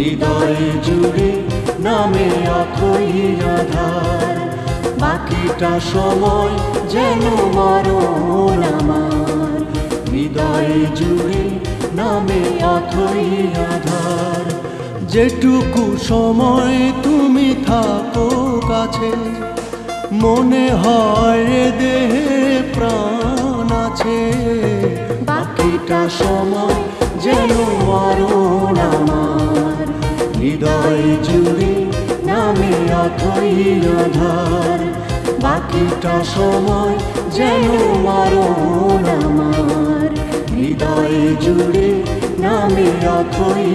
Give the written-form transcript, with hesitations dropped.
হৃদয়ে জুড়ে নামে অথই আধার। বাকিটা সময় যেন মরণ আমার, হৃদয়ে জুড়ে নামে অথই আধার। যেটুকু সময় তুমি থাকো কাছে, মনে হয় দেহে প্রাণ আছে। বাকিটা সময় যেন মরণ আমার, হৃদয় জুড়ে নামে অথই আধার। বাকিটা সময় যেন মরণ আমার, হৃদয় জুড়ে নামে অথই